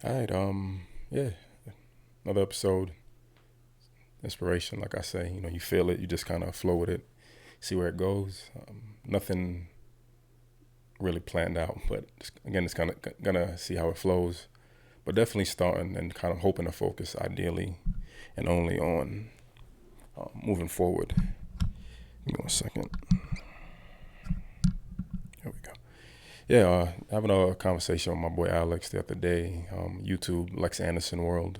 All right. Yeah. Another episode. Inspiration, like I say, you feel it. You just kind of flow with it, see where it goes. Nothing really planned out, but again, it's kind of gonna see how it flows. But definitely starting and kind of hoping to focus, ideally, and only on moving forward. Give me 1 second. Here we go. Yeah, having a conversation with my boy Alex the other day. YouTube, Lex Anderson World,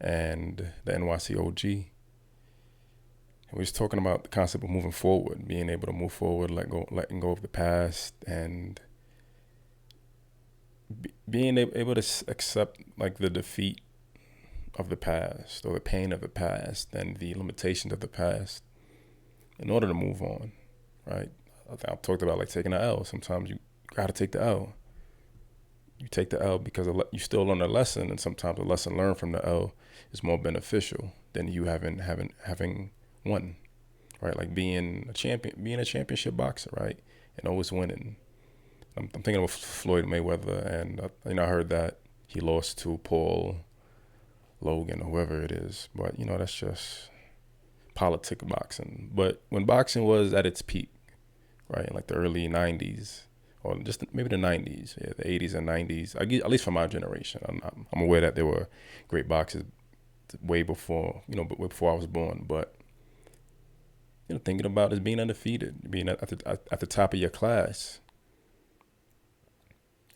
and the NYCOG. We was talking about the concept of moving forward, being able to move forward, letting go of the past, and being able to accept like the defeat of the past or the pain of the past and the limitations of the past in order to move on, right? I talked about like taking the L. Sometimes you gotta take the L. You take the L because you still learn a lesson, and sometimes a lesson learned from the L is more beneficial than you having won, right? Like being a champion, being a championship boxer, right, and always winning. I'm thinking of Floyd Mayweather, and I heard that he lost to Paul Logan or whoever it is, but that's just politic boxing. But when boxing was at its peak, right, in like the early '90s, or just maybe the '90s, yeah, the '80s and '90s, at least for my generation, I'm aware that there were great boxers way before, before I was born, but thinking about is being undefeated, being at the top of your class.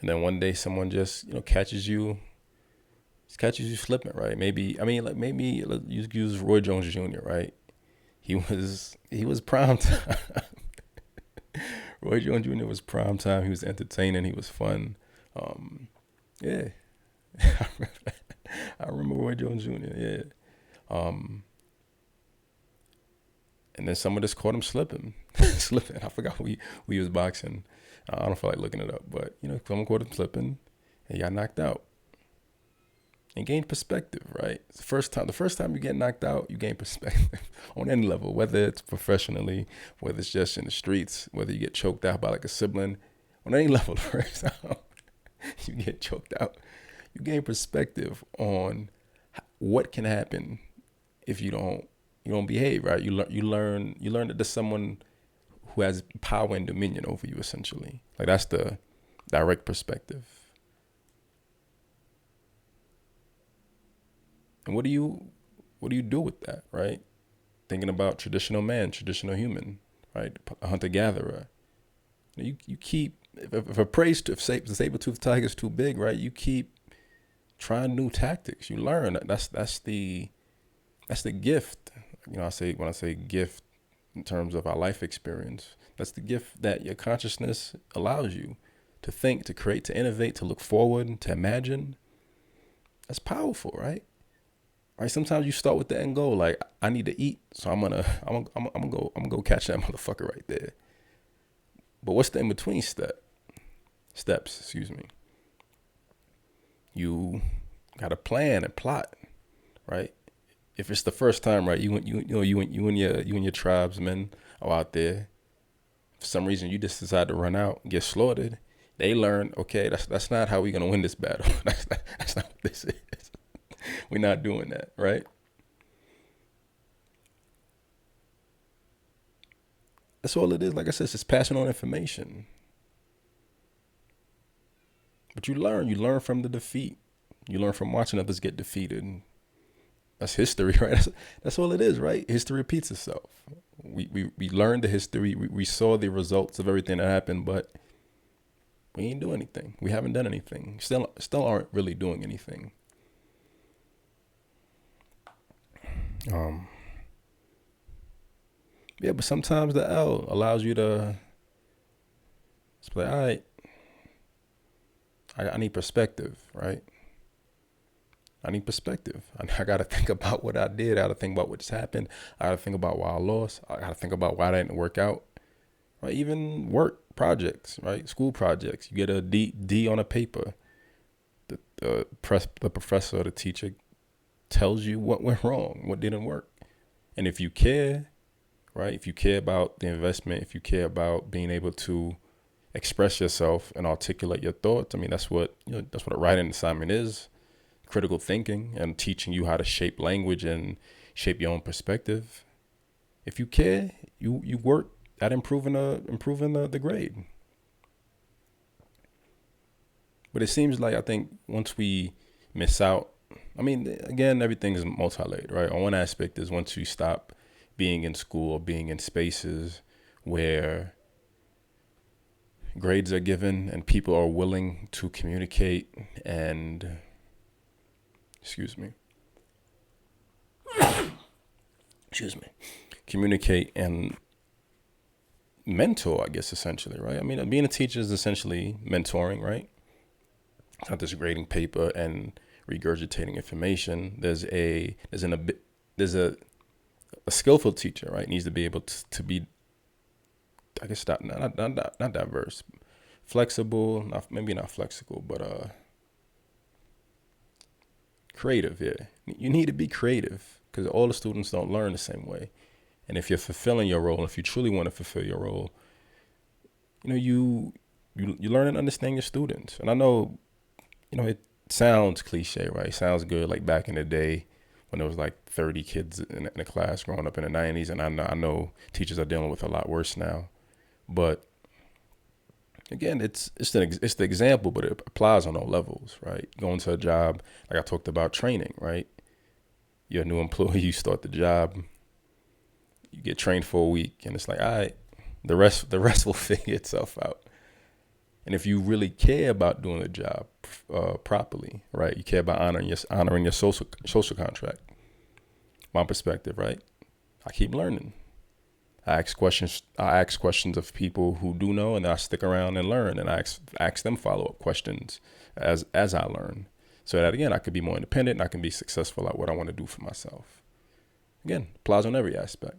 And then one day someone just, catches you slipping, right? Maybe you use Roy Jones Jr., right? He was prime time. Roy Jones Jr. was prime time. He was entertaining. He was fun. Yeah, I remember Roy Jones Jr. Yeah, um, and then someone just caught him slipping, slipping. I forgot we was boxing. I don't feel like looking it up, but someone caught him slipping, and he got knocked out. And gain perspective, right? It's the first time you get knocked out, you gain perspective on any level, whether it's professionally, whether it's just in the streets, whether you get choked out by like a sibling, on any level, the first time you get choked out, you gain perspective on what can happen if you don't behave, right? You learn that there's someone who has power and dominion over you, essentially. Like that's the direct perspective. And what do you do with that, right? Thinking about traditional man, traditional human, right? A hunter gatherer. You keep if a if saber-toothed tiger is too big, right? You keep trying new tactics. You learn. That's the gift. When I say gift in terms of our life experience, that's the gift that your consciousness allows you to think, to create, to innovate, to look forward, to imagine. That's powerful, right? Right. Sometimes you start with the end goal, like I need to eat, so I'm gonna go catch that motherfucker right there. But what's the in between steps? Excuse me. You got to plan and plot, right? If it's the first time, right, you and your tribesmen are out there. For some reason, you just decide to run out, and get slaughtered. They learn, okay, that's not how we're gonna win this battle. That's not what this is. We're not doing that, right? That's all it is. Like I said, it's just passing on information. But you learn from the defeat. You learn from watching others get defeated. That's history, right? That's all it is, right? History repeats itself. We learned the history. We saw the results of everything that happened, but we ain't do anything. We haven't done anything. Still aren't really doing anything. Um, yeah, but sometimes the L allows you to just be like, all right, I need perspective, right? I need perspective. I got to think about what I did. I got to think about what just happened. I got to think about why I lost. I got to think about why that didn't work out. Right? Even work projects, right? School projects. You get a D on a paper. The professor or the teacher tells you what went wrong, what didn't work. And if you care, right? If you care about the investment, if you care about being able to express yourself and articulate your thoughts, I mean, that's what a writing assignment is. critical thinking and teaching you how to shape language and shape your own perspective. If you care, you work at improving the grade. But it seems like, I think once we miss out, I mean, again, everything is multi-layered, right? On one aspect is once you stop being in school or being in spaces where grades are given and people are willing to communicate and, excuse me, communicate and mentor, I guess, essentially, right? I mean, being a teacher is essentially mentoring, right? It's not just grading paper and regurgitating information. There's a skillful teacher, right? Needs to be able to be, I guess, not diverse, flexible, maybe not flexible, but creative. Yeah, you need to be creative because all the students don't learn the same way. And if you're fulfilling your role, if you truly want to fulfill your role, you learn and understand your students. And I know, it sounds cliche, right? It sounds good, like back in the day when there was like 30 kids in a class growing up in the 90s. And I know teachers are dealing with a lot worse now. But again, it's the example, but it applies on all levels, right? Going to a job, like I talked about training, right? You're a new employee, you start the job, you get trained for a week, and it's like, all right, the rest will figure itself out. And if you really care about doing the job properly, right? You care about honoring your social contract. My perspective, right? I keep learning. I ask questions of people who do know, and I stick around and learn, and I ask them follow-up questions as I learn, so that again I could be more independent and I can be successful at what I want to do for myself. Again, applies on every aspect.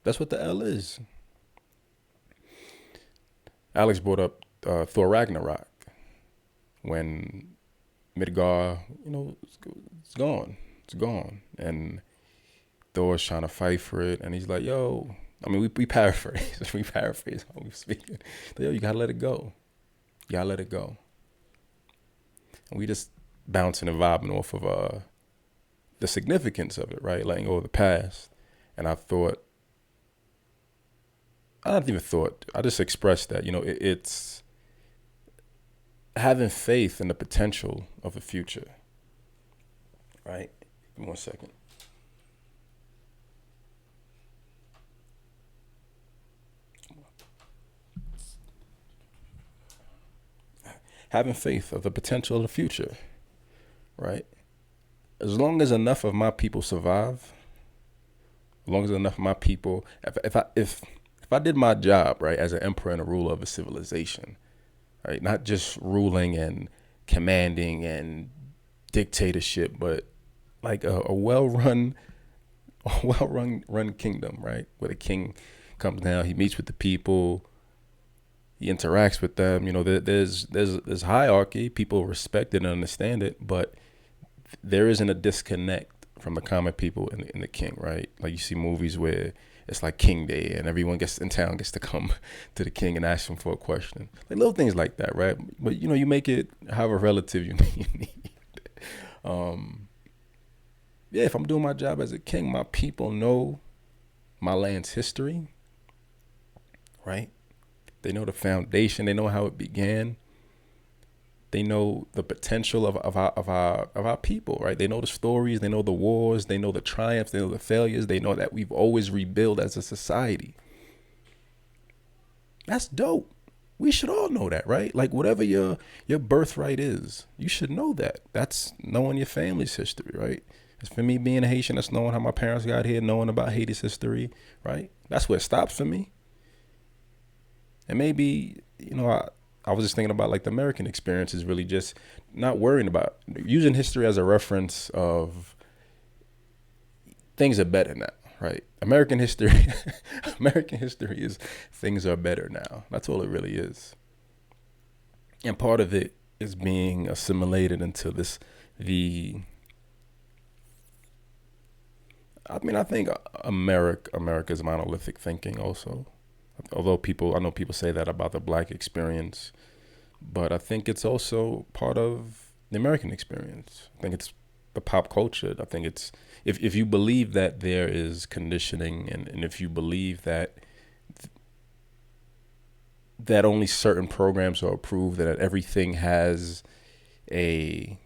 That's what the L is. Alex brought up Thor Ragnarok, when Midgard, it's gone. It's gone. And Thor's trying to fight for it. And he's like, yo, I mean, we paraphrase. We paraphrase how we're speaking. Yo, you got to let it go. You got to let it go. And we just bouncing and vibing off of the significance of it, right? Letting go of the past. And I just expressed that, it's having faith in the potential of the future, right? Give me 1 second. Having faith of the potential of the future, right? As long as enough of my people survive, as long as enough of my people, if I did my job, right, as an emperor and a ruler of a civilization, right, not just ruling and commanding and dictatorship, but like a well-run kingdom, right, where the king comes down, he meets with the people, he interacts with them. There's hierarchy, people respect it and understand it, but there isn't a disconnect from the common people and the king, right? Like you see movies where it's like King Day and everyone in town gets to come to the king and ask him for a question. Like little things like that, right? But you make it however relative you need. Yeah, if I'm doing my job as a king, my people know my land's history, right? They know the foundation. They know how it began. They know the potential of our people, right? They know the stories. They know the wars. They know the triumphs. They know the failures. They know that we've always rebuilt as a society. That's dope. We should all know that, right? Like whatever your birthright is, you should know that. That's knowing your family's history, right? As for me being a Haitian, that's knowing how my parents got here, knowing about Haiti's history, right? That's where it stops for me. And maybe, I was just thinking about like the American experience is really just not worrying about using history as a reference of things are better now, right? American history is things are better now. That's all it really is. And part of it is being assimilated into I think America's monolithic thinking also. Although I know people say that about the black experience, but I think it's also part of the American experience. I think it's the pop culture. I think it's if you believe that there is conditioning, and if you believe that only certain programs are approved, that everything has a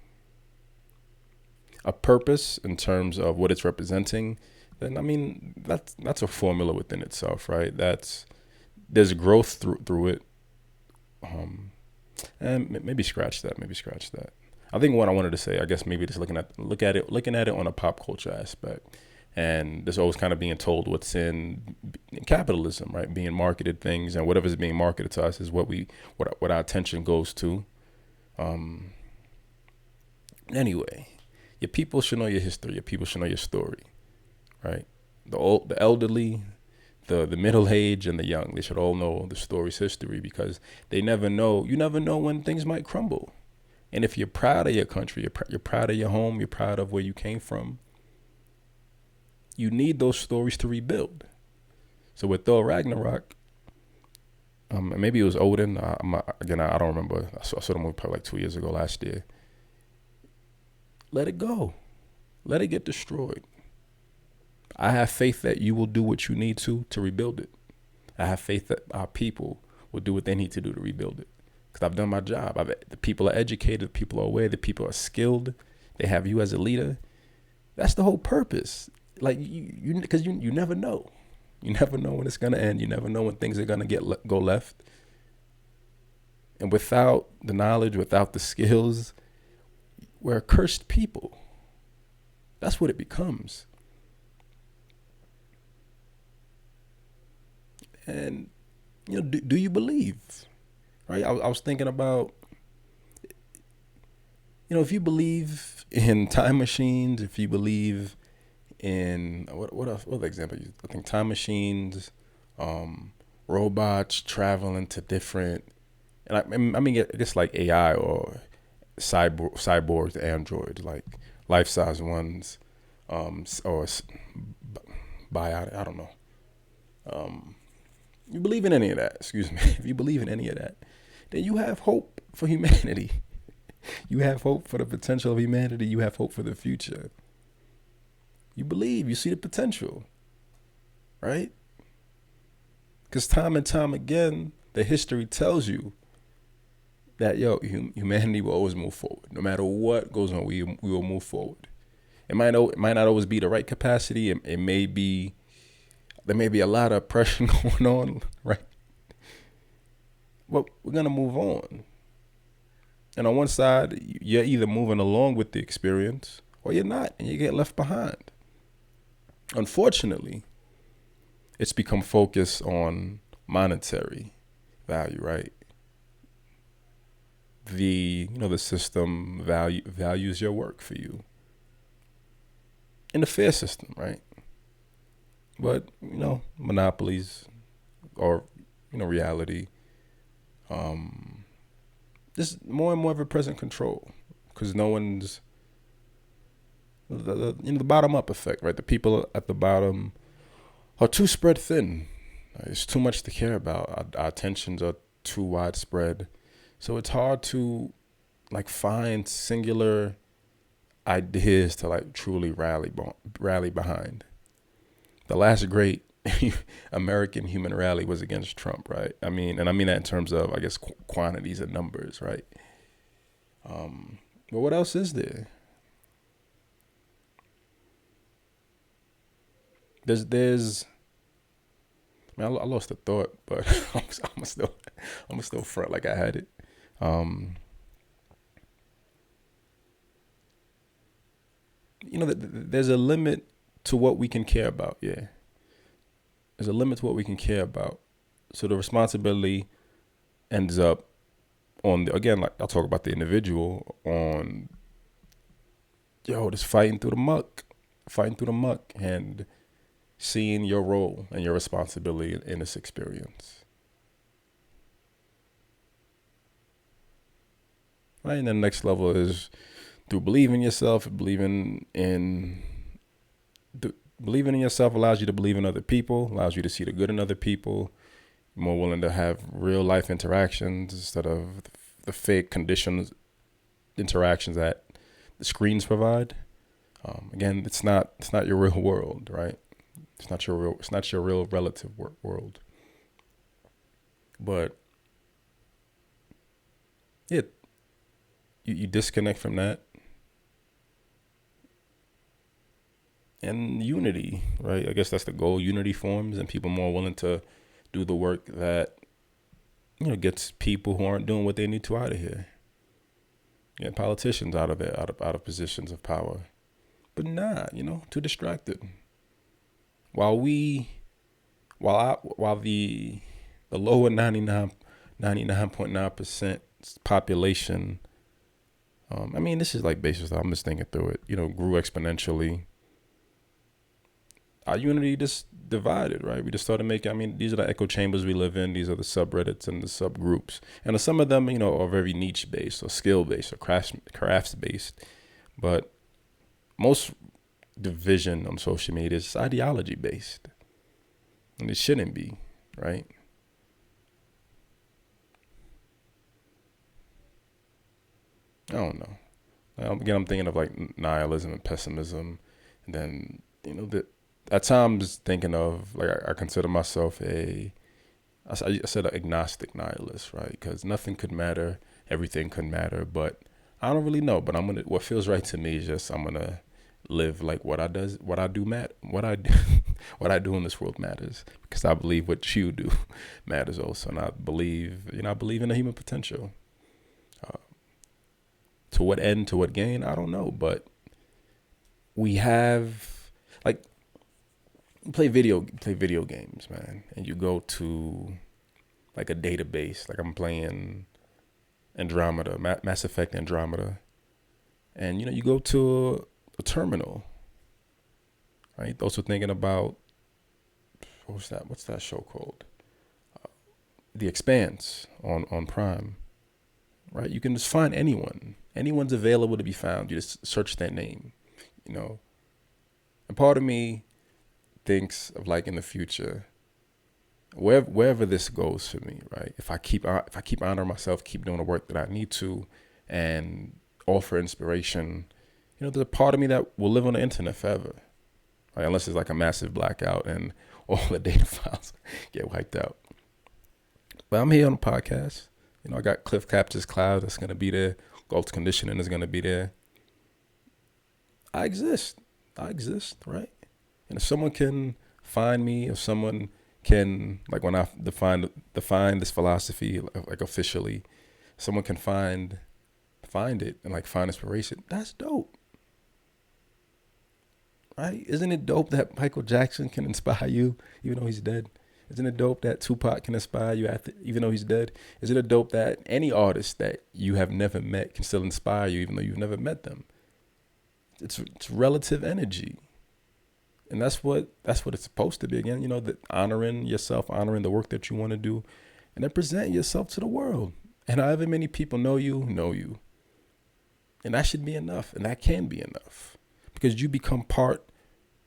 purpose in terms of what it's representing, then I mean that's a formula within itself, right? There's growth through it. And maybe scratch that. Maybe scratch that. I think what I wanted to say, I guess, maybe just looking at it on a pop culture aspect, and there's always kind of being told what's in capitalism, right? Being marketed things, and whatever's being marketed to us is what our attention goes to. Anyway, your people should know your history. Your people should know your story, right? The elderly, the middle age, and the young, they should all know the story's history, because you never know when things might crumble. And if you're proud of your country, you're proud of your home, you're proud of where you came from, you need those stories to rebuild. So with Thor Ragnarok, maybe it was Odin. I don't remember. I saw the movie probably like 2 years ago, last year. Let it go. Let it get destroyed. I have faith that you will do what you need to rebuild it. I have faith that our people will do what they need to do to rebuild it. Because I've done my job. The people are educated, the people are aware, the people are skilled. They have you as a leader. That's the whole purpose. Like because you never know. You never know when it's gonna end. You never know when things are gonna go left. And without the knowledge, without the skills, we're a cursed people. That's what it becomes. And do you believe? Right? I was thinking about, if you believe in time machines, if you believe in what else? What example? I think time machines, robots traveling to different, and I mean, I guess like AI or cyborgs, androids, like life-size ones, or biotic. I don't know. You believe in any of that? Excuse me. If you believe in any of that, then you have hope for humanity. You have hope for the potential of humanity. You have hope for the future. You believe, you see the potential, right? Because time and time again, the history tells you that, humanity will always move forward. No matter what goes on, we will move forward. It might not always be the right capacity. It may be, there may be a lot of oppression going on, right? But we're going to move on. And on one side, you're either moving along with the experience or you're not, and you get left behind. Unfortunately, it's become focused on monetary value, right? The system values your work for you. In a fair system, right? But, monopolies or, reality, just more and more of a present control, because no one's, the bottom up effect, right? The people at the bottom are too spread thin. It's too much to care about. Our attentions are too widespread. So it's hard to find singular ideas to truly rally behind. The last great American human rally was against Trump, right? I mean that in terms of, I guess, quantities and numbers, right? But what else is there? There's. I mean, I lost the thought, but I'm still front like I had it. There's a limit to what we can care about. Yeah, there's a limit to what we can care about. So the responsibility ends up on I'll talk about the individual on, just fighting through the muck, and seeing your role and your responsibility in this experience. Right, and then the next level is through believing in yourself. Believing in yourself allows you to believe in other people, allows you to see the good in other people. You're more willing to have real life interactions instead of the fake conditions interactions that the screens provide. Again, it's not your real world, right? It's not your real relative world. But yeah, you disconnect from that, and unity, right? I guess that's the goal. Unity forms, and people more willing to do the work that gets people who aren't doing what they need to out of here. Get politicians out of it, out of positions of power. But nah, too distracted. While we, while the lower 99.9% population, I mean, this is like basis. I'm just thinking through it. Grew exponentially. Our unity just divided, right? We just started making. I mean, these are the echo chambers we live in. These are the subreddits and the subgroups, and some of them, are very niche based or skill based or crafts based. But most division on social media is ideology based, and it shouldn't be, right? I don't know. Again, I'm thinking of like nihilism and pessimism, and then that at times thinking of like I consider myself I said an agnostic nihilist, right? Because nothing could matter, everything could matter, but I don't really know. But what feels right to me is just I'm gonna live like what I do matter, what I do, what I do in this world matters, because I believe what you do matters also, and I believe in the human potential. To what end, to what gain, I don't know, but we have like play video games, man, and you go to like a database, like I'm playing Andromeda, Mass Effect Andromeda, and you go to a terminal, right? Those are thinking about what's that show called? The Expanse on Prime, right? You can just find anyone. Anyone's available to be found. You just search their name, And part of me thinks of like in the future, wherever this goes for me, right? If I keep honoring myself, keep doing the work that I need to, and offer inspiration, there's a part of me that will live on the internet forever, right? Unless it's like a massive blackout and all the data files get wiped out. But I'm here on the podcast. I got Cliff Capture's Cloud that's gonna be there. Golf Conditioning is gonna be there. I exist, right? And if someone can find me, if someone can, like when I define this philosophy like officially, someone can find it and like find inspiration, that's dope, right? Isn't it dope that Michael Jackson can inspire you even though he's dead? Isn't it dope that Tupac can inspire you even though he's dead? Isn't it dope that any artist that you have never met can still inspire you even though you've never met them? It's relative energy. And that's what it's supposed to be. Again, that honoring yourself, honoring the work that you want to do, and then present yourself to the world. And however many people know you. And that should be enough. And that can be enough. Because you become part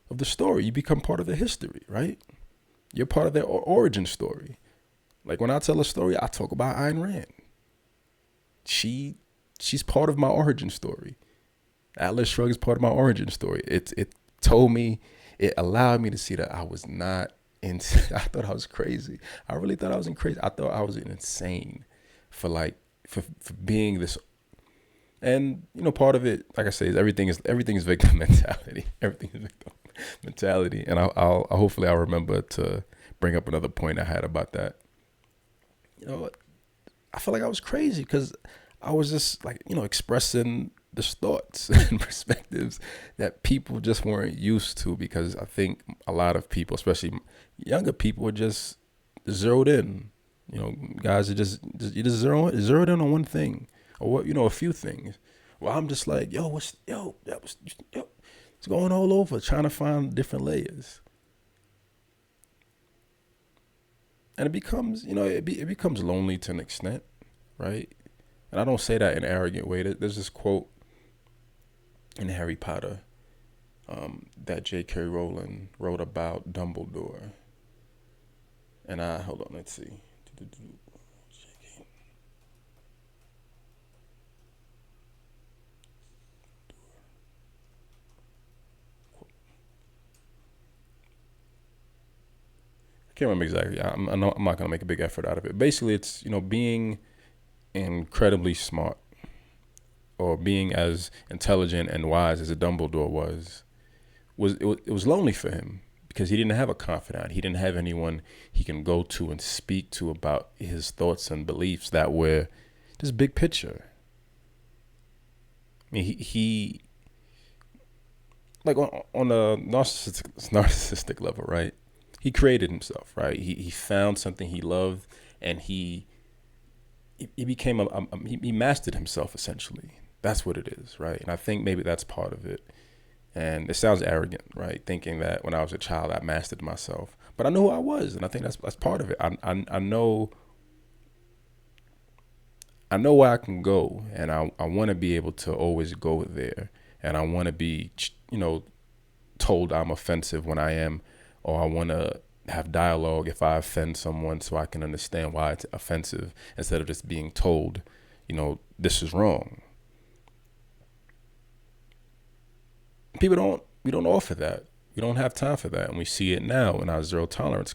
of the story. You become part of the history, right? You're part of their origin story. Like when I tell a story, I talk about Ayn Rand. She's part of my origin story. Atlas Shrugged is part of my origin story. It allowed me to see that I was not I thought I was crazy. I really thought I was crazy. I thought I was insane for being this. And part of it, like I say, is everything is victim mentality. Everything is victim mentality. And I'll hopefully I'll remember to bring up another point I had about that. I felt like I was crazy because I was just expressing the thoughts and perspectives that people just weren't used to, because I think a lot of people, especially younger people, are just zeroed in. Guys are just zeroed in on one thing, or a few things. Well, I'm just like, what's going all over, trying to find different layers, and it becomes it becomes lonely to an extent, right? And I don't say that in an arrogant way. There's this quote in Harry Potter that J.K. Rowling wrote about Dumbledore. And hold on, let's see. can't remember exactly. I'm not gonna make a big effort out of it. Basically, it's being incredibly smart, or being as intelligent and wise as a Dumbledore was lonely for him because he didn't have a confidant. He didn't have anyone he can go to and speak to about his thoughts and beliefs that were just big picture. I mean, he like on a narcissistic level, right? He created himself, right? He found something he loved, and he became he mastered himself essentially. That's what it is, right? And I think maybe that's part of it. And it sounds arrogant, right? Thinking that when I was a child, I mastered myself, but I know who I was, and I think that's part of it. I know where I can go, and I want to be able to always go there, and I want to be, told I'm offensive when I am, or I want to have dialogue if I offend someone so I can understand why it's offensive instead of just being told, this is wrong. We don't offer that. We don't have time for that. And we see it now in our zero tolerance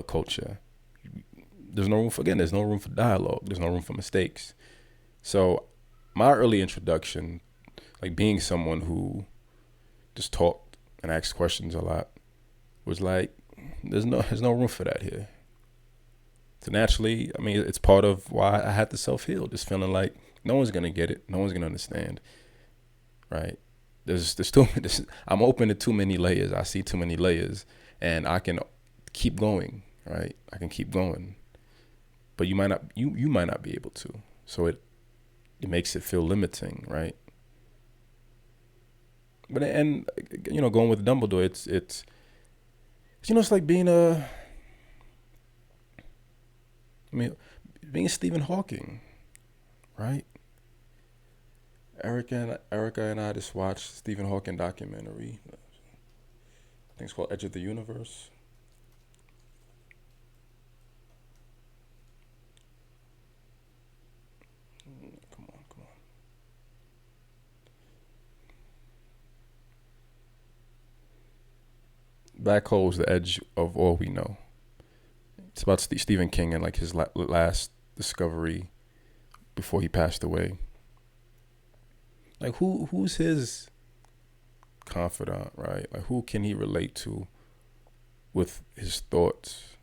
culture. There's no room for dialogue. There's no room for mistakes. So my early introduction, like being someone who just talked and asked questions a lot, was like, there's no room for that here. So naturally, I mean, it's part of why I had to self-heal, just feeling like no one's going to get it. No one's going to understand, right? There's I'm open to too many layers. I see too many layers, and I can keep going, right? I can keep going, but you might not be able to. So it makes it feel limiting, right? But and going with Dumbledore, it's it's like being being Stephen Hawking, right? Erica and I just watched Stephen Hawking documentary. I think it's called Edge of the Universe. Come on. Black holes, the edge of all we know. It's about Stephen King and like his last discovery before he passed away. Like who's his confidant, right? Like who can he relate to with his thoughts?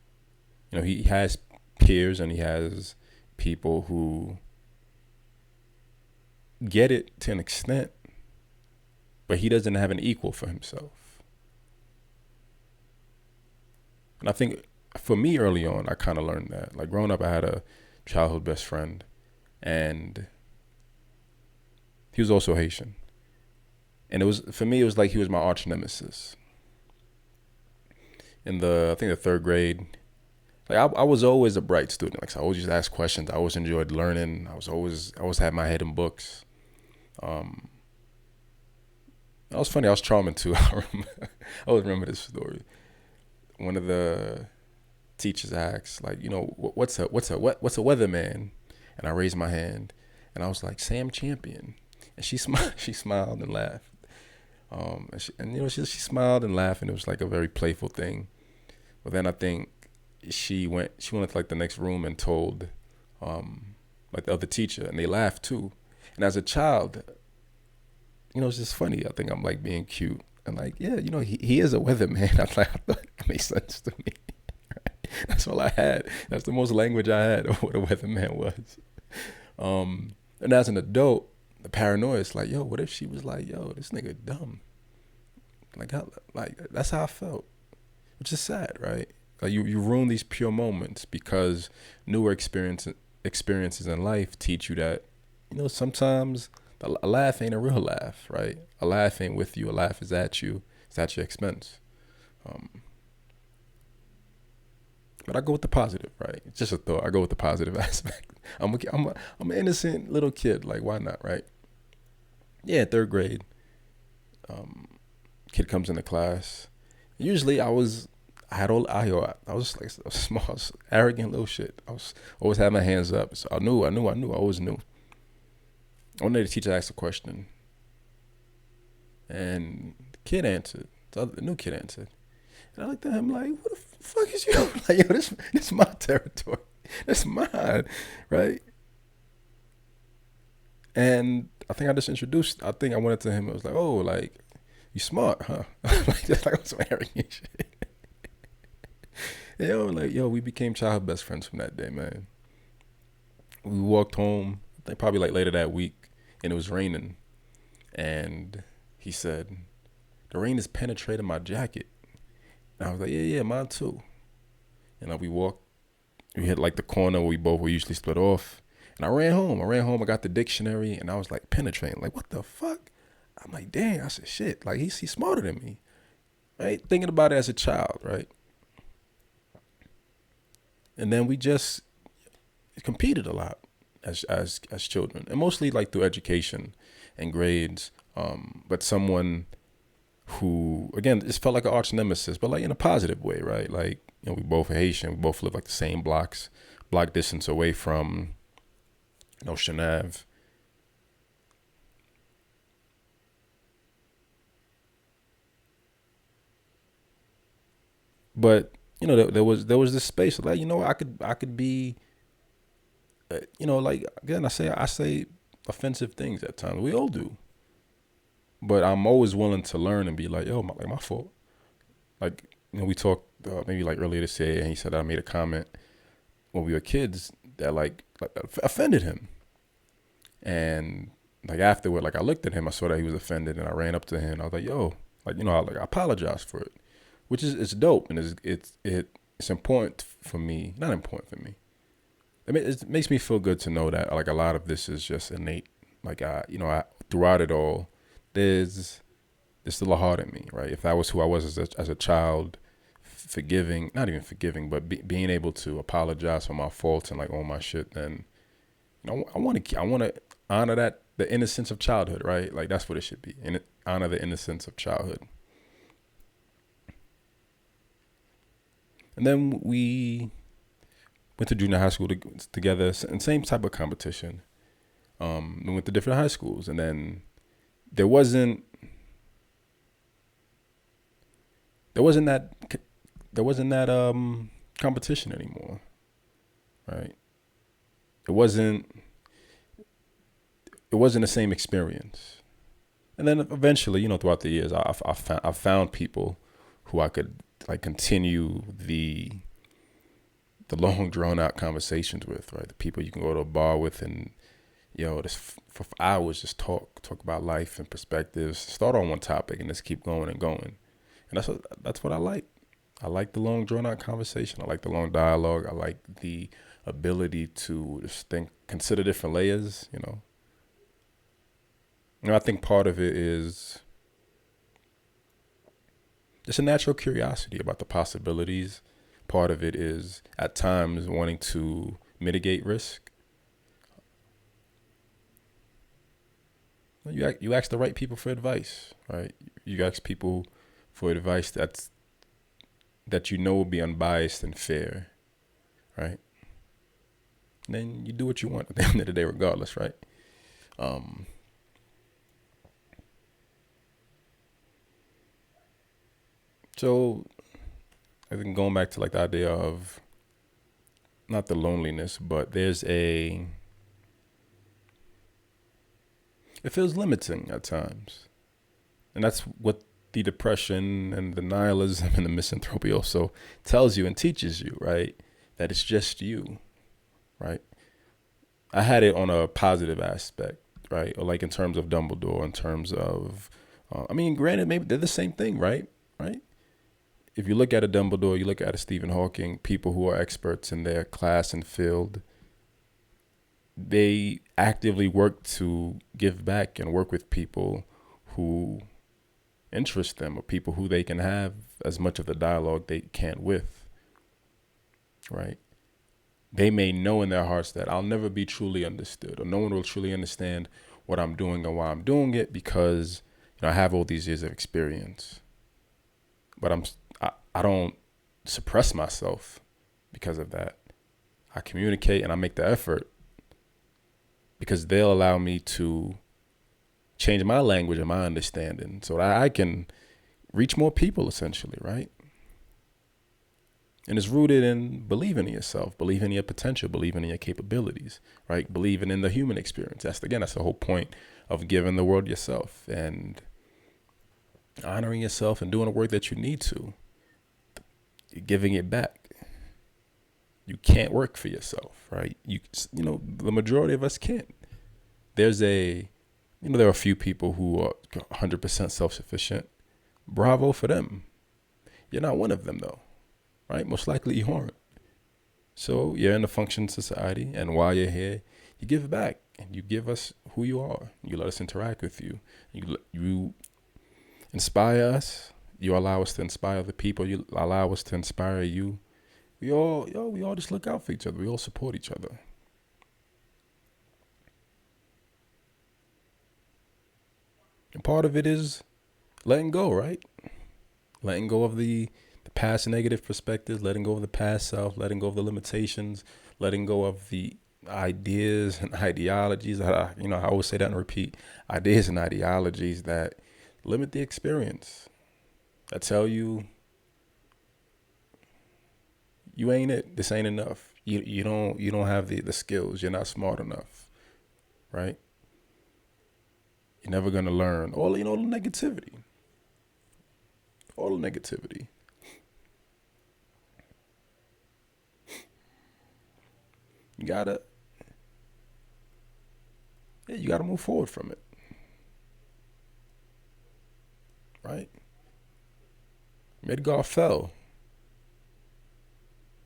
He has peers and he has people who get it to an extent, but he doesn't have an equal for himself. And I think for me early on, I kind of learned that. Like growing up, I had a childhood best friend, and he was also Haitian. And for me, it was like he was my arch nemesis. In I think the third grade, like I was always a bright student. Like so I always used to ask questions. I always enjoyed learning. I always had my head in books. That was funny. I was charming too. I always remember this story. One of the teachers asked, like, what's a weatherman? And I raised my hand, and I was like, Sam Champion. And she smiled and laughed. She smiled and laughed, and it was like a very playful thing. But then I think she went to like the next room and told like the other teacher, and they laughed too. And as a child, it's just funny. I think I'm like being cute and like, yeah, he is a weatherman. I thought it made sense to me. That's all I had. That's the most language I had of what a weatherman was. And as an adult, the paranoia is like, yo, what if she was like, yo, this nigga dumb? Like that's how I felt, which is sad, right? Like you ruin these pure moments because newer experiences in life teach you that, sometimes a laugh ain't a real laugh, right? A laugh ain't with you. A laugh is at you. It's at your expense. But I go with the positive, right? It's just a thought. I go with the positive aspect. I'm an innocent little kid. Like, why not, right? Yeah, third grade. Kid comes into class. Usually, I was like a small, arrogant little shit. I was always had my hands up. So I always knew. One day the teacher asked a question, and the new kid answered. And I looked at him like, what the fuck is you? Like, yo, this my territory. That's mine, right? And I think I just introduced. I think I went up to him. I was like, "Oh, like you smart, huh?" Like just like some arrogant shit. Yo, like yo, we became childhood best friends from that day, man. We walked home. I think probably like later that week, and it was raining. And he said, "The rain is penetrating my jacket." And I was like, "Yeah, yeah, mine too." And we walked. We hit like the corner where we both were usually split off. And I ran home. I got the dictionary, and I was like penetrating. Like, what the fuck? I'm like, dang. I said, shit. Like, he's smarter than me, right? Thinking about it as a child, right? And then we just competed a lot as children, and mostly like through education and grades. But someone who, again, just felt like an arch nemesis, but like in a positive way, right? Like, we both are Haitian. We both live like the same block distance away from Ocean Ave. But there was this space like, I could be, like, again, I say offensive things at times. We all do. But I'm always willing to learn and be like, yo, my fault. Like, we talked maybe like earlier this year, and he said I made a comment when we were kids that like offended him. And like afterward, like I looked at him, I saw that he was offended, and I ran up to him. And I was like, yo, like, I apologize for it, which is it's dope, and it's important for me. Not important for me. I mean, it makes me feel good to know that like a lot of this is just innate. Like throughout it all, there's still a heart in me, right? If that was who I was as a child, forgiving, not even forgiving, but being able to apologize for my faults and like all my shit, then I want to honor the innocence of childhood, right? Like that's what it should be, and honor the innocence of childhood. And then we went to junior high school together, and same type of competition. We went to different high schools, and then there wasn't there wasn't that there wasn't that competition anymore, right? It wasn't it wasn't the same experience. And then eventually, throughout the years, I found people who I could like continue the long drawn out conversations with, right? The people you can go to a bar with and just for hours just talk about life and perspectives. Start on one topic and just keep going and going. And that's what I like. I like the long drawn out conversation. I like the long dialogue. I like the ability to just consider different layers. I think part of it is just a natural curiosity about the possibilities. Part of it is at times wanting to mitigate risk. You ask the right people for advice, right? You ask people for advice that will be unbiased and fair, right? And then you do what you want at the end of the day, regardless, right? So I think going back to like the idea of not the loneliness, but it feels limiting at times. And that's what the depression and the nihilism and the misanthropy also tells you and teaches you, right? That it's just you, right? I had it on a positive aspect, right? Or like in terms of Dumbledore, in terms of, granted, maybe they're the same thing, right? Right? If you look at a Dumbledore, you look at a Stephen Hawking, people who are experts in their class and field, they actively work to give back and work with people who interest them or people who they can have as much of the dialogue they can with, right? They may know in their hearts that I'll never be truly understood, or no one will truly understand what I'm doing or why I'm doing it because I have all these years of experience. But I don't suppress myself because of that. I communicate and I make the effort because they'll allow me to change my language and my understanding so that I can reach more people, essentially, right? And it's rooted in believing in yourself, believing in your potential, believing in your capabilities, right? Believing in the human experience. That's the whole point of giving the world yourself and honoring yourself and doing the work that you need to. You're giving it back. You can't work for yourself, right? The majority of us can't. There are a few people who are 100% self-sufficient. Bravo for them. You're not one of them though, right? Most likely you aren't. So you're in a functioning society, and while you're here, you give back and you give us who you are. You let us interact with you. You inspire us. You allow us to inspire the people. You allow us to inspire you. We all just look out for each other. We all support each other. And part of it is letting go, right? Letting go of the past negative perspectives, letting go of the past self, letting go of the limitations, letting go of the ideas and ideologies. I always say that and repeat, ideas and ideologies that limit the experience. I tell you, you ain't it. This ain't enough. You don't have the skills. You're not smart enough, right? You're never gonna learn all the negativity. All the negativity. You gotta move forward from it, right? Midgar fell.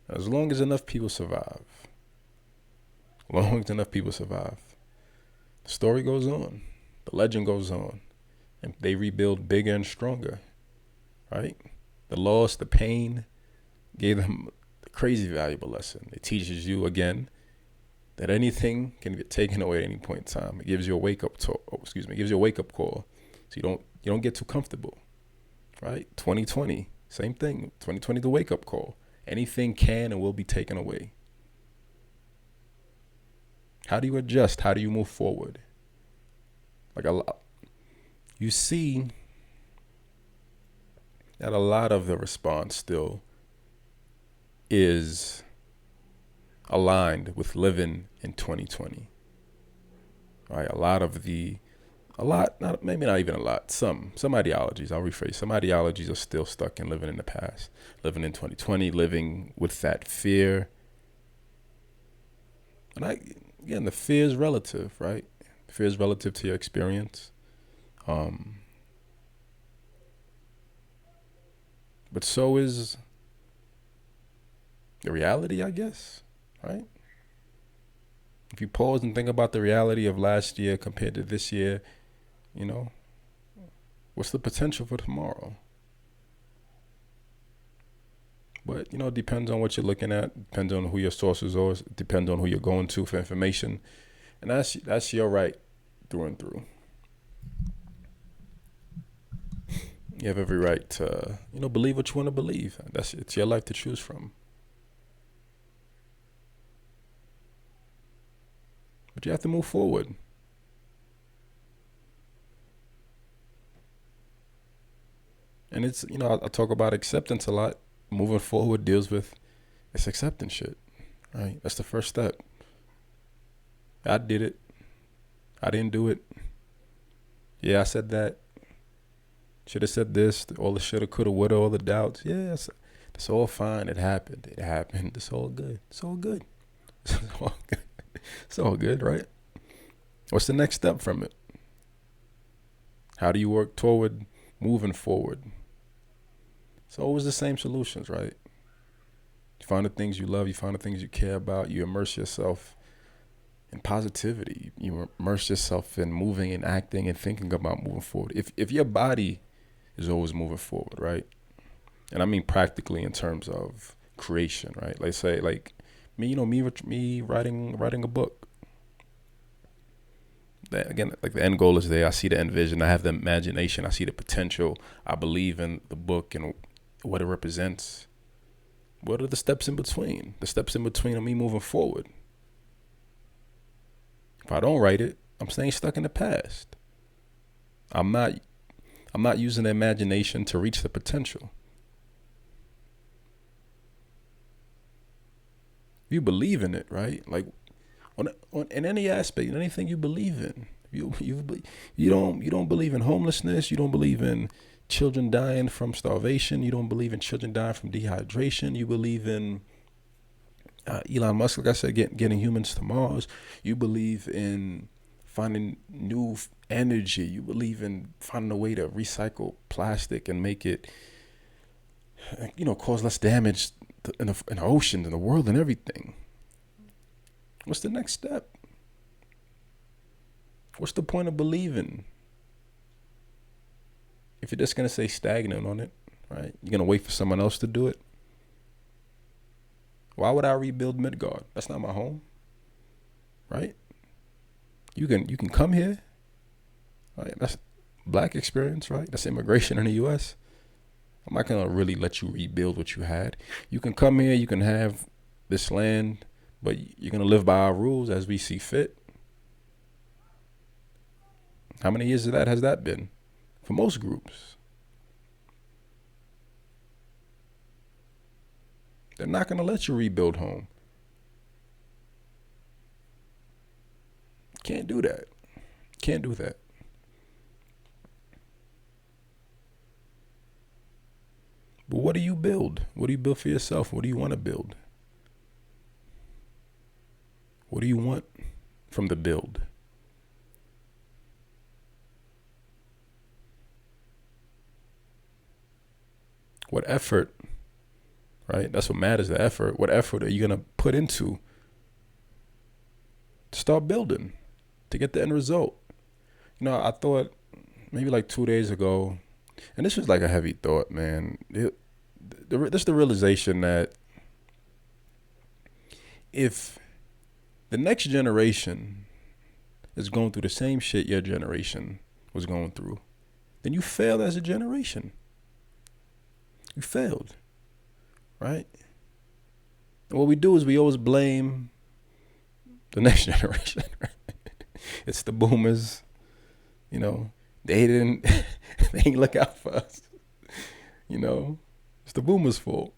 As long as enough people survive, the story goes on, the legend goes on, and they rebuild bigger and stronger, right? The loss, the pain, gave them a crazy valuable lesson. It teaches you again that anything can get taken away at any point in time. It gives you a wake up call. So you don't get too comfortable, right? 2020, same thing. 2020, the wake up call. Anything can and will be taken away. How do you adjust? How do you move forward? You see that a lot of the response still is aligned with living in 2020. Right? Maybe not even a lot, some ideologies, I'll rephrase, some ideologies are still stuck in living in the past, living in 2020, living with that fear. And again, the fear is relative, right? Fear is relative to your experience. But so is the reality, I guess, right? If you pause and think about the reality of last year compared to this year, what's the potential for tomorrow? But, it depends on what you're looking at, depends on who your sources are, depends on who you're going to for information. And that's your right through and through. You have every right to, believe what you want to believe. It's your life to choose from. But you have to move forward. And it's, I talk about acceptance a lot. Moving forward deals with it's acceptance shit, right? That's the first step. I did it. I didn't do it. Yeah, I said that. Should have said this. All the shoulda, coulda, woulda, all the doubts. Yes, it's all fine. It happened. It's all good. It's all good. It's all good, right? What's the next step from it? How do you work toward moving forward? It's always the same solutions, right? You find the things you love, you find the things you care about, you immerse yourself in positivity, you immerse yourself in moving and acting and thinking about moving forward. If your body is always moving forward, right? And I mean practically in terms of creation, right? Let's say me writing a book. That, again, like the end goal is there. I see the end vision. I have the imagination. I see the potential. I believe in the book and what it represents. What are the steps in between? The steps in between are me moving forward. If I don't write it, I'm staying stuck in the past. I'm not using the imagination to reach the potential. you believe in it, right? Like on in any aspect, in anything you believe in, you don't believe in homelessness. You don't believe in children dying from starvation. You don't believe in children dying from dehydration. You believe in Elon Musk, like I said, getting humans to Mars. You believe in finding new energy. You believe in finding a way to recycle plastic and make it, cause less damage in the oceans, in the world, and everything. What's the next step? What's the point of believing if you're just gonna stay stagnant on it, right? You're gonna wait for someone else to do it. Why would I rebuild Midgard? That's not my home, right? You can come here, right? That's black experience, right? That's immigration in the U.S. I'm not gonna really let you rebuild what you had. You can come here, you can have this land, but you're gonna live by our rules as we see fit. How many years of that has that been? For most groups, they're not gonna let you rebuild home. Can't do that. Can't do that. But what do you build? What do you build for yourself? What do you want to build? What do you want from the build? What effort, right? That's what matters, the effort. What effort are you going to put into to start building, to get the end result? I thought maybe like 2 days ago, and this was like a heavy thought, man. This the realization that if the next generation is going through the same shit your generation was going through, then you failed as a generation. You failed, right? And what we do is we always blame the next generation. It's the boomers, they didn't, they ain't look out for us. It's the boomers' fault.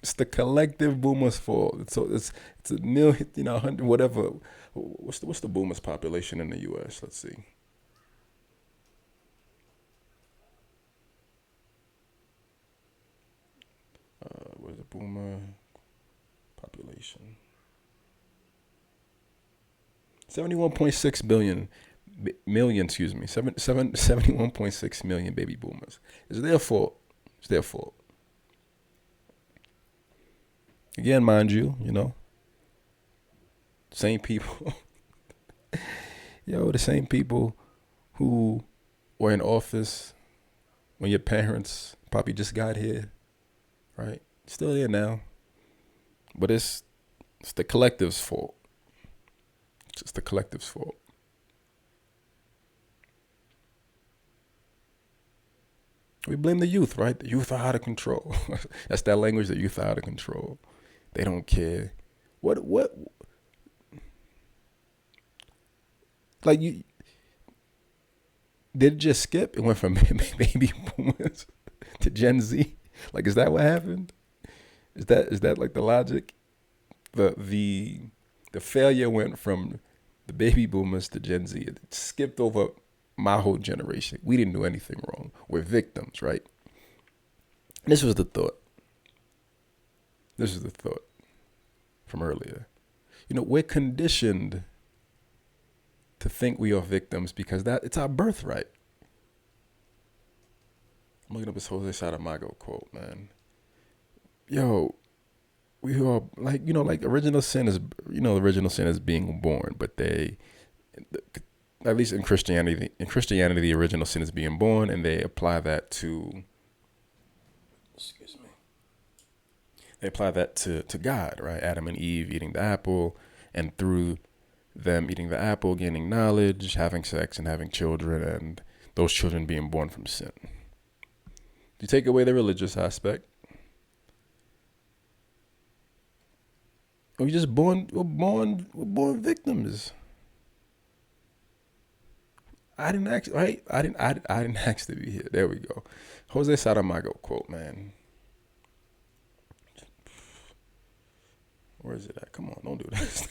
It's the collective boomers' fault. So it's a million, 100, whatever. What's the boomers' population in the U.S.? Let's see. Where's the boomer population? 71.6 million, 71.6 million baby boomers. It's their fault. It's their fault. Again, mind you, same people. The same people who were in office when your parents probably just got here, right? Still there now. But it's the collective's fault. It's just the collective's fault. We blame the youth, right? The youth are out of control. That's that language, the youth are out of control. They don't care. What like you did it just skip? It went from baby boomers to Gen Z. Like, is that what happened? Is that like the logic? The failure went from the baby boomers to Gen Z. It skipped over my whole generation. We didn't do anything wrong. We're victims, right? This was the thought. This is the thought from earlier. We're conditioned to think we are victims because it's our birthright. I'm looking up this Jose Saramago quote, man. Yo, we are like original sin is, the original sin is being born, but at least in Christianity, the original sin is being born, and they apply that to, they apply that to God, right? Adam and Eve eating the apple, and through them eating the apple, gaining knowledge, having sex, and having children, and those children being born from sin. You take away the religious aspect, we're born victims. I didn't ask, right? I didn't ask to be here. There we go. Jose Saramago quote, man. Where is it at? Come on, don't do this.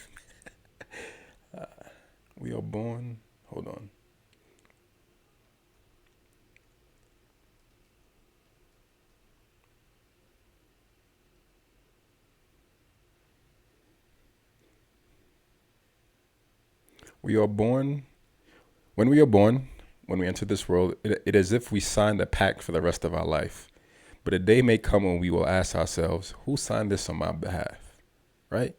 We are born. Hold on. We are born. When we are born, when we enter this world, it is as if we signed a pact for the rest of our life. But a day may come when we will ask ourselves, who signed this on my behalf? Right?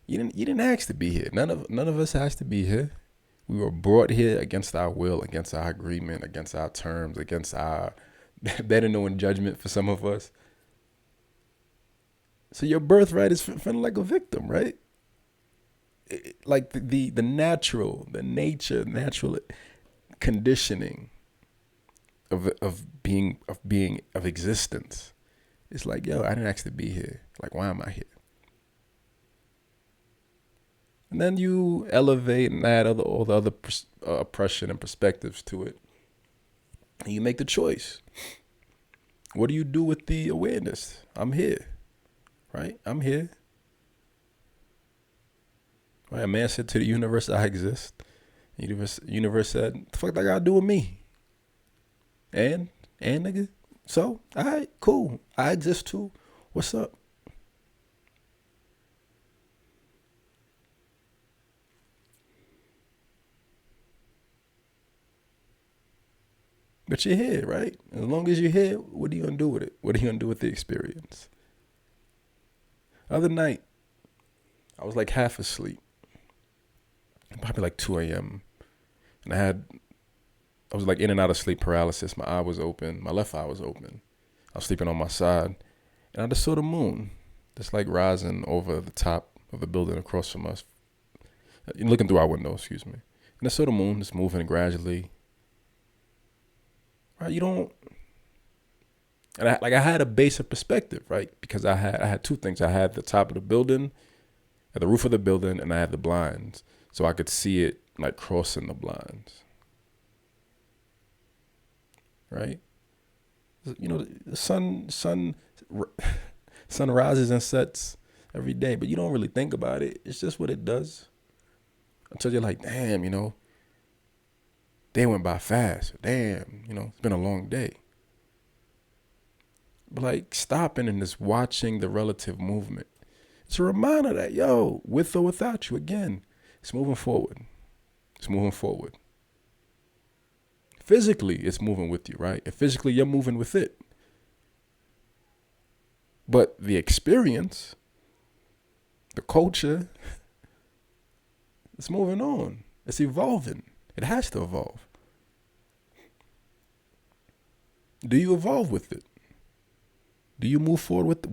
You didn't ask to be here. None of us asked to be here. We were brought here against our will, against our agreement, against our terms, against our better knowing judgment for some of us. So your birthright is feeling like a victim, right? Like the natural conditioning of existence. It's like, yo, I didn't ask to be here. Like, why am I here? And then you elevate and add all the other oppression and perspectives to it. And you make the choice. What do you do with the awareness? I'm here, right? I'm here. Right? A man said to the universe, I exist. Universe said, the fuck that got to do with me? And nigga, so, all right, cool. I exist too. What's up? But you're here, right? As long as you're here, what are you gonna do with it? What are you gonna do with the experience? Other night, I was like half asleep, probably like 2 a.m. And I was like in and out of sleep paralysis. My eye was open, my left eye was open. I was sleeping on my side, and I just saw the moon, just like rising over the top of the building across from us, looking through our window. Excuse me. And I saw the moon just moving gradually. Right, you don't. And I had a base of perspective, right? Because I had two things. I had the top of the building, at the roof of the building, and I had the blinds, so I could see it like crossing the blinds. Right? You know, the sun rises and sets every day, but you don't really think about it. It's just what it does. Until you're like, damn, day went by fast. Damn, it's been a long day. But like stopping and just watching the relative movement. It's a reminder that, yo, with or without you, again, it's moving forward. It's moving forward. Physically, it's moving with you, right? And physically, you're moving with it. But the experience, the culture, it's moving on. It's evolving. It has to evolve. Do you evolve with it? Do you move forward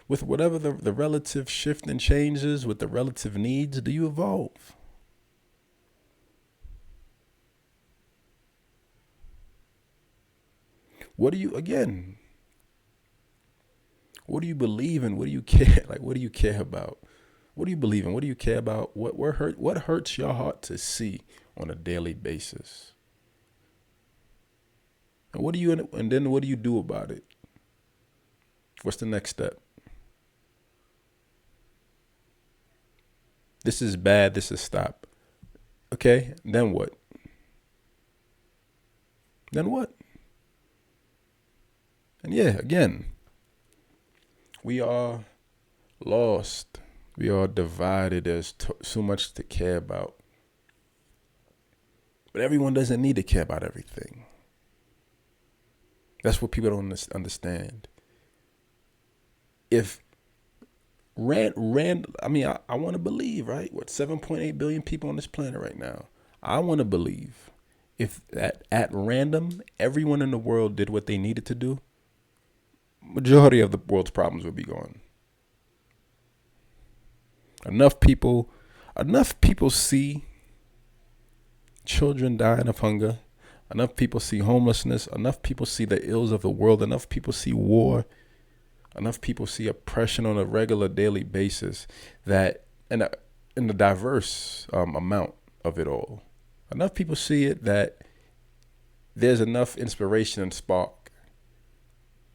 with whatever the relative shift and changes, with the relative needs? Do you evolve? What do you believe in? What do you care? Like, what do you care about? What do you believe in? What do you care about? What hurts your heart to see on a daily basis? And then what do you do about it? What's the next step? This is bad. This is stop. Okay, then what? Then what? And yeah, again, we are lost. We are divided. There's so much to care about. But everyone doesn't need to care about everything. That's what people don't understand. If I want to believe, right? What, 7.8 billion people on this planet right now? I want to believe if at random, everyone in the world did what they needed to do, majority of the world's problems would be gone. Enough people see children dying of hunger. Enough people see homelessness. Enough people see the ills of the world. Enough people see war. Enough people see oppression on a regular daily basis that, in the diverse amount of it all. Enough people see it that there's enough inspiration and spark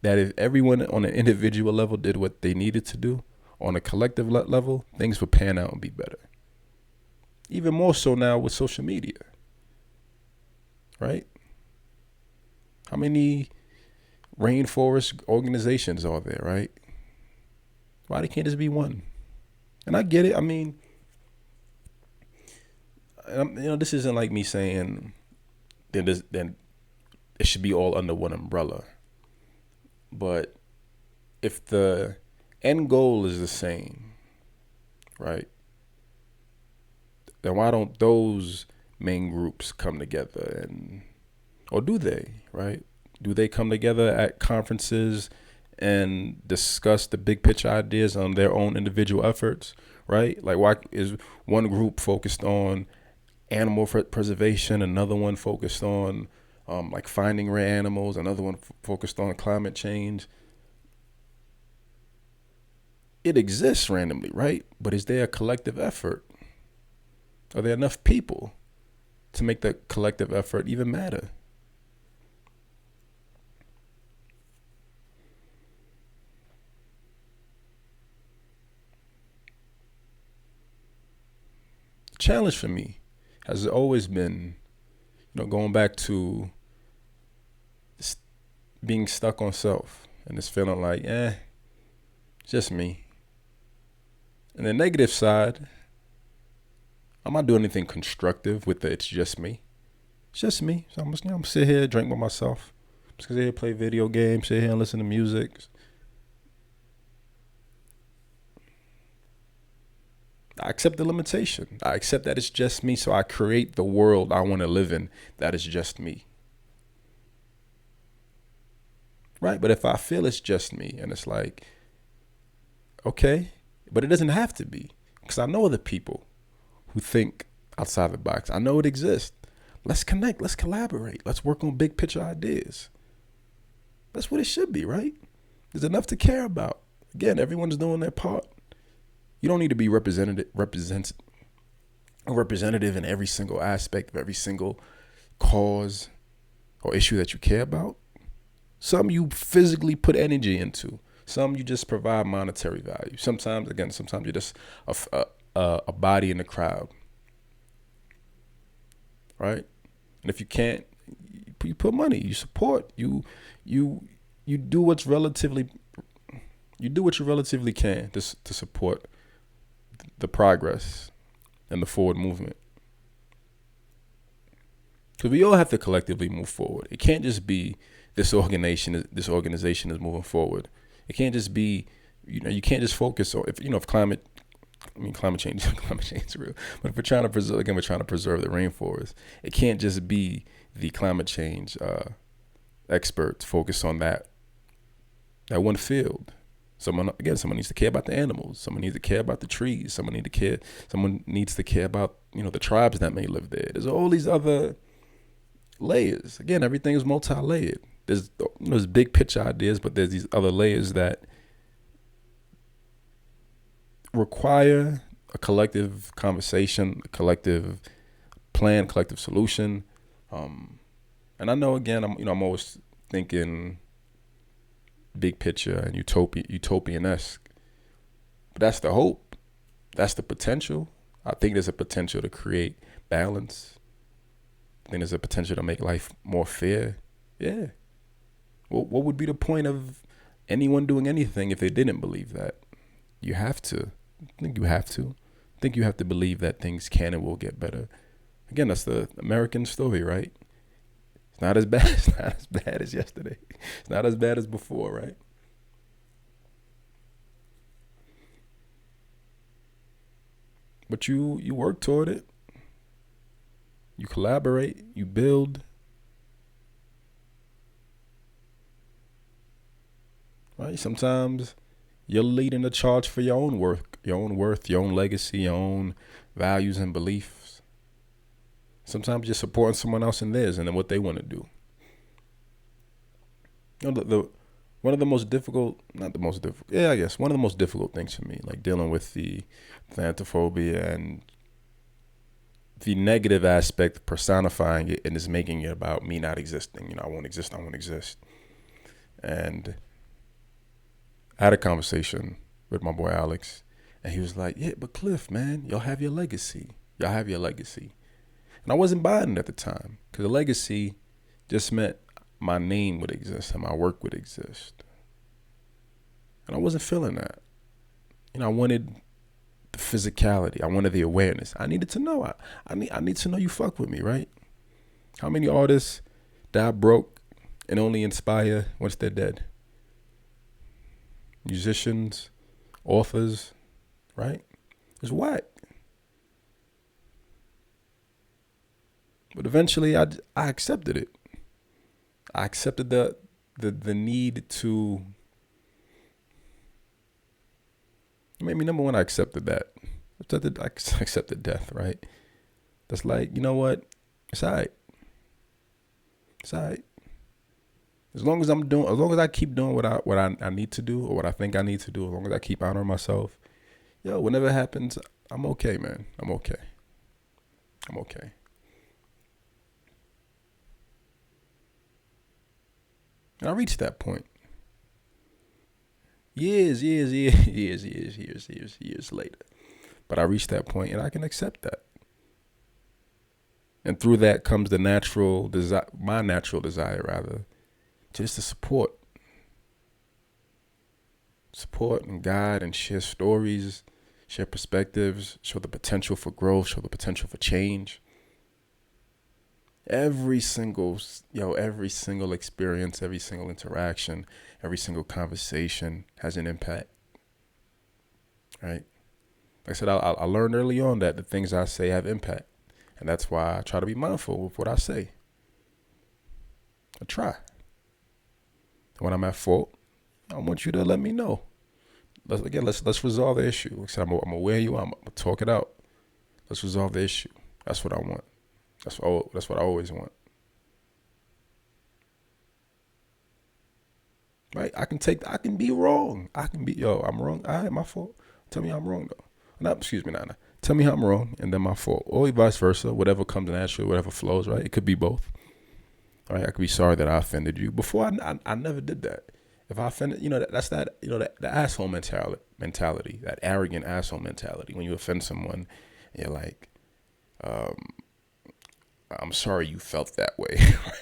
that if everyone on an individual level did what they needed to do, on a collective level, things would pan out and be better. Even more so now with social media, right? How many rainforest organizations are there, right? Why they can't just be one? And I get it. I mean, this isn't like me saying then it should be all under one umbrella. But if the end goal is the same, right, then why don't those main groups come together or do they, right? Do they come together at conferences and discuss the big picture ideas on their own individual efforts, right? Like, why is one group focused on animal preservation, another one focused on like finding rare animals, another one focused on climate change? It exists randomly, right? But is there a collective effort? Are there enough people to make the collective effort even matter? The challenge for me has always been, going back to being stuck on self and just feeling like, just me. And the negative side, I'm not doing anything constructive with the it's just me. It's just me. So I'm gonna sit here, drink by myself. I'm just gonna sit here, play video games, sit here and listen to music. I accept the limitation. I accept that it's just me, so I create the world I want to live in that is just me. Right? But if I feel it's just me and it's like, okay, but it doesn't have to be, because I know other people who think outside the box. I know it exists. Let's connect. Let's collaborate. Let's work on big picture ideas. That's what it should be, right? There's enough to care about. Again, everyone's doing their part. You don't need to be representative in every single aspect of every single cause or issue that you care about. Some you physically put energy into. Some you just provide monetary value. Sometimes you're just a body in the crowd, right? And if you can't, you put money. You support. You do what you relatively can to support the progress and the forward movement. Because we all have to collectively move forward. It can't just be this organization is moving forward. It can't just be, you can't just focus on if climate change is real. But if we're trying to preserve the rainforest, it can't just be the climate change experts focus on that one field. Someone needs to care about the animals. Someone needs to care about the trees. Someone needs to care about, the tribes that may live there. There's all these other layers. Again, everything is multi-layered. There's big picture ideas, but there's these other layers that require a collective conversation, a collective plan, collective solution. And I know, again, I'm always thinking big picture and utopian-esque. But that's the hope. That's the potential. I think there's a potential to create balance. I think there's a potential to make life more fair. Yeah. Well, what would be the point of anyone doing anything if they didn't believe that? You have to. I think you have to. I think you have to believe that things can and will get better. Again, that's the American story, right? It's not as bad. It's not as bad as yesterday. It's not as bad as before, right? But you work toward it. You collaborate. You build. Right? Sometimes you're leading the charge for your own work, your own legacy, your own values and beliefs. Sometimes you're supporting someone else in theirs and in what they want to do. One of the most difficult things for me, like dealing with the thanatophobia and the negative aspect, personifying it and just making it about me not existing. I won't exist. And I had a conversation with my boy Alex, and he was like, "Yeah, but Cliff, man, y'all have your legacy. Y'all have your legacy." And I wasn't buying it at the time because the legacy just meant my name would exist and my work would exist, and I wasn't feeling that. I wanted the physicality. I wanted the awareness. I needed to know. I need to know you fuck with me, right? How many artists die broke and only inspire once they're dead? Musicians, authors, right? It's whack. But eventually, I accepted it. I accepted the need to. Maybe number one, I accepted that. I accepted death, right? That's like, you know what? It's all right. It's all right. As long as I keep doing what I need to do or what I think I need to do, as long as I keep honoring myself, whenever it happens, I'm okay, man. I'm okay. I'm okay. And I reached that point. Years later. But I reached that point and I can accept that. And through that comes the natural desire, my natural desire rather, just to support and guide and share stories, share perspectives, show the potential for growth, show the potential for change. Every single experience, every single interaction, every single conversation has an impact, right? Like I said, I learned early on that the things I say have impact, and that's why I try to be mindful of what I say. I try. When I'm at fault, I want you to let me know. Let's resolve the issue. Like I said, I'm aware you. I'm gonna talk it out. Let's resolve the issue. That's what I want. That's what I always want. Right? I can be wrong. I'm wrong. All right, my fault. Tell me I'm wrong though. No, excuse me, Nana. Tell me I'm wrong and then my fault. Or vice versa. Whatever comes naturally, whatever flows, right? It could be both. All right, I could be sorry that I offended you. Before I never did that. If I offended, that's that, the asshole mentality, that arrogant asshole mentality. When you offend someone, you're like, I'm sorry you felt that way.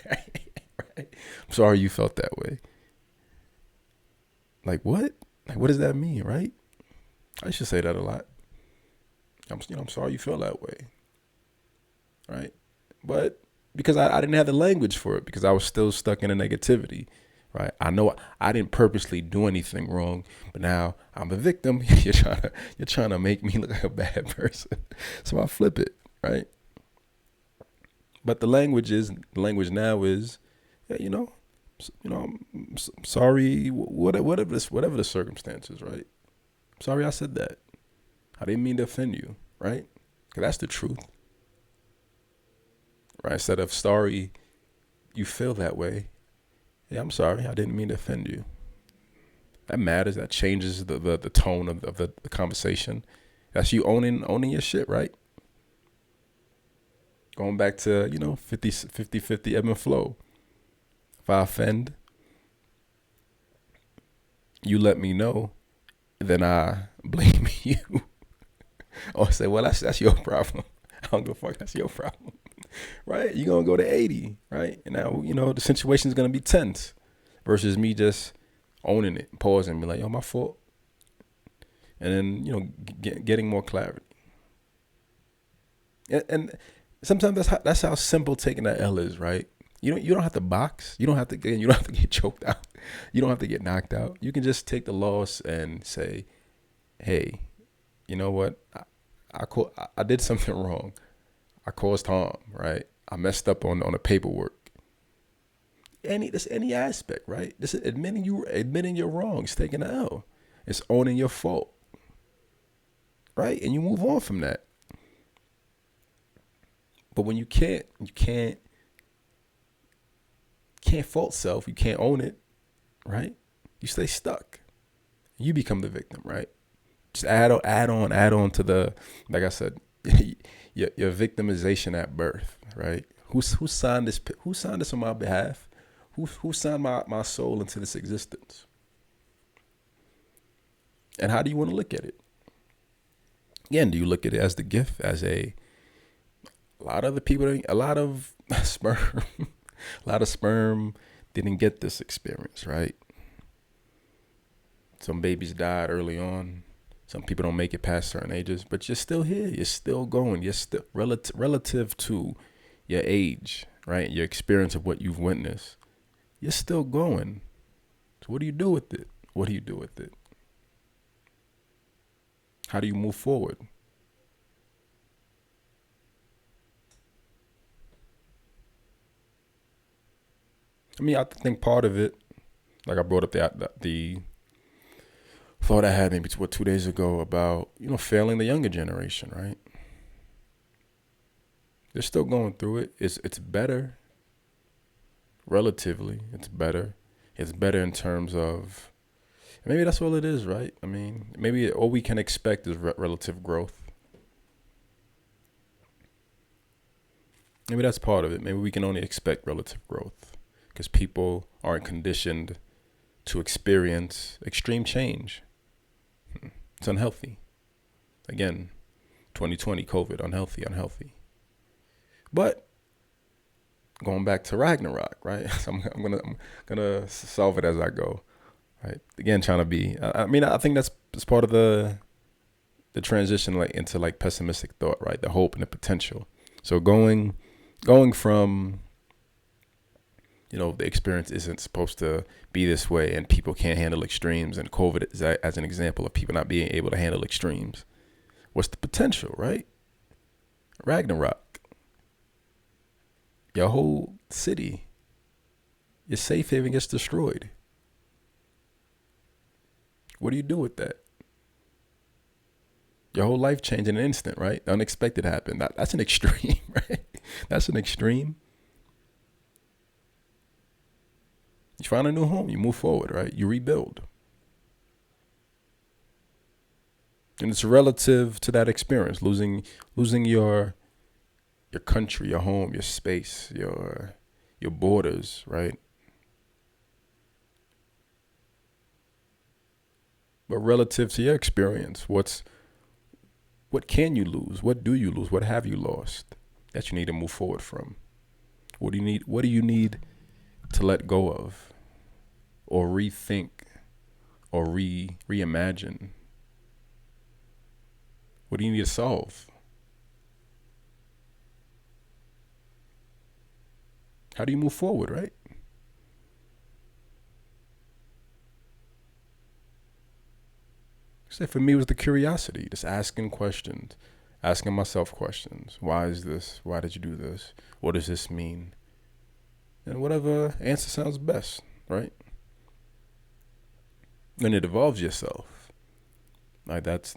Right? I'm sorry you felt that way. Like what? Like what does that mean, right? I should say that a lot. I'm sorry you feel that way. Right? But because I didn't have the language for it, because I was still stuck in the negativity. Right? I know I didn't purposely do anything wrong, but now I'm the victim. You're trying to make me look like a bad person. So I flip it, right? But the language now is, I'm sorry, whatever the circumstances, right? I'm sorry I said that. I didn't mean to offend you, right? Because that's the truth, right? Instead of sorry, you feel that way. Yeah, I'm sorry, I didn't mean to offend you. That matters. That changes the tone of the conversation. That's you owning your shit, right? Going back to, 50-50 ebb and flow. If I offend, you let me know, then I blame you. Or say, well, that's your problem. I don't give a fuck, that's your problem. Right? You're going to go to 80, right? And now, the situation's going to be tense versus me just owning it, pausing, and be like, my fault. And then, getting more clarity. And sometimes that's how simple taking that L is, right? You don't have to box. You don't have to get choked out. You don't have to get knocked out. You can just take the loss and say, hey, you know what? I did something wrong. I caused harm, right? I messed up on the paperwork. Any aspect, right? This is admitting you're wrong. It's taking an L. It's owning your fault, right? And you move on from that. But when you can't fault self, you can't own it, right? You stay stuck. You become the victim, right? Just add on to the, like I said, your victimization at birth, right? Who signed this? Who signed this on my behalf? Who signed my soul into this existence? And how do you want to look at it? Again, do you look at it as the gift, as a lot of the people, a lot of sperm, a lot of sperm didn't get this experience, right? Some babies died early on. Some people don't make it past certain ages, but you're still here. You're still going. You're still relative to your age, right? Your experience of what you've witnessed. You're still going. So what do you do with it? What do you do with it? How do you move forward? I mean, I think part of it, like I brought up the thought I had maybe 2 days ago about, failing the younger generation, right? They're still going through it. It's better, relatively. It's better. It's better in terms of, maybe that's all it is, right? I mean, maybe all we can expect is relative growth. Maybe that's part of it. Maybe we can only expect relative growth because people aren't conditioned to experience extreme change. It's unhealthy. Again, 2020, COVID, unhealthy. But going back to Ragnarok, right? So I'm gonna solve it as I go, right? Again, trying to be. I mean, I think that's part of the transition, like into like pessimistic thought, right? The hope and the potential. So going from, the experience isn't supposed to be this way, and people can't handle extremes, and COVID is as an example of people not being able to handle extremes. What's the potential, right? Ragnarok. Your whole city, your safe haven gets destroyed. What do you do with that? Your whole life changed in an instant, right? The unexpected happened. That's an extreme, right? That's an extreme. You find a new home, you move forward, right? You rebuild. And it's relative to that experience, losing your country, your home, your space, your borders, right? But relative to your experience, what can you lose? What do you lose? What have you lost that you need to move forward from? What do you need to let go of, or rethink, or reimagine? What do you need to solve? How do you move forward, right? So for me, it was the curiosity, just asking questions, asking myself questions. Why is this? Why did you do this? What does this mean? And whatever answer sounds best, right? And it evolves yourself. Like that's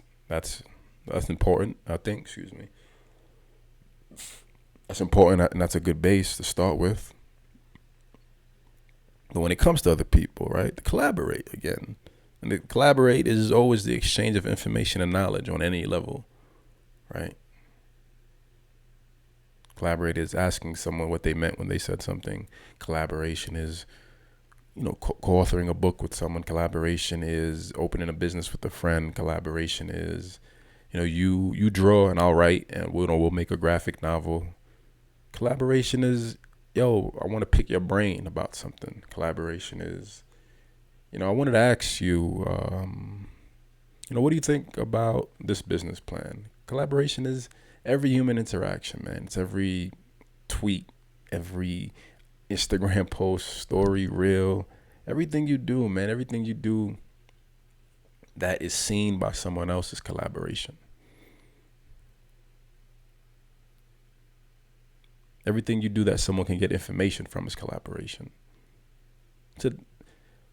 important, I think. Excuse me. That's important, and that's a good base to start with. But when it comes to other people, right, collaborate again. And the collaborate is always the exchange of information and knowledge on any level, right? Collaborate is asking someone what they meant when they said something. Collaboration is, co-authoring a book with someone. Collaboration is opening a business with a friend. Collaboration is, you draw and I'll write, and we'll make a graphic novel. Collaboration is, I want to pick your brain about something. Collaboration is, I wanted to ask you, what do you think about this business plan? Collaboration is every human interaction, man. It's every tweet, every Instagram post, story, reel, everything you do, man. Everything you do that is seen by someone else is collaboration. Everything you do that someone can get information from is collaboration.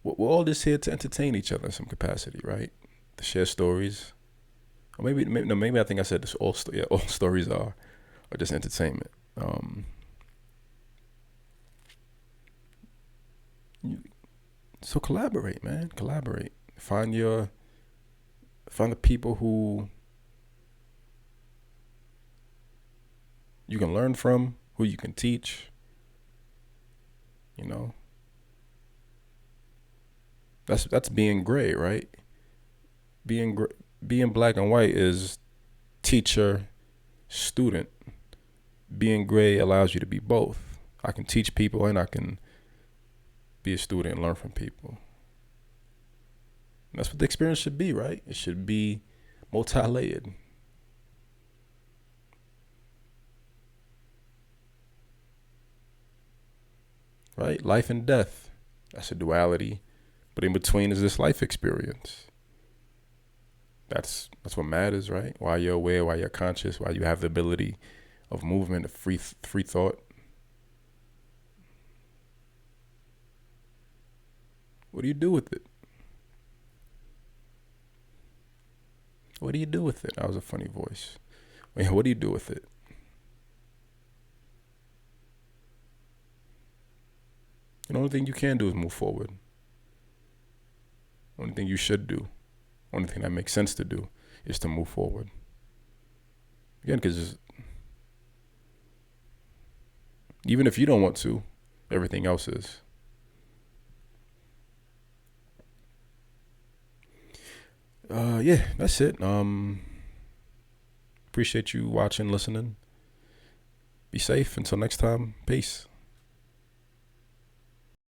We're all just here to entertain each other in some capacity, right? To share stories. Or maybe I think I said this. All stories are just entertainment. So collaborate, man. Collaborate. Find the people who you can learn from, who you can teach. That's being great, right? being being black and white is teacher student. Being gray allows you to be both. I can teach people and I can be a student and learn from people. And that's what the experience should be, right? It should be multi-layered. Right? Life and death. That's a duality. But in between is this life experience. That's what matters, right? While you're aware, while you're conscious, while you have the ability of movement, of free thought. What do you do with it? What do you do with it? That was a funny voice. Wait, what do you do with it? The only thing you can do is move forward. The only thing you should do, the only thing that makes sense to do, is to move forward. Again, because even if you don't want to, everything else is. Yeah, that's it. Appreciate you watching, listening. Be safe. Until next time. Peace.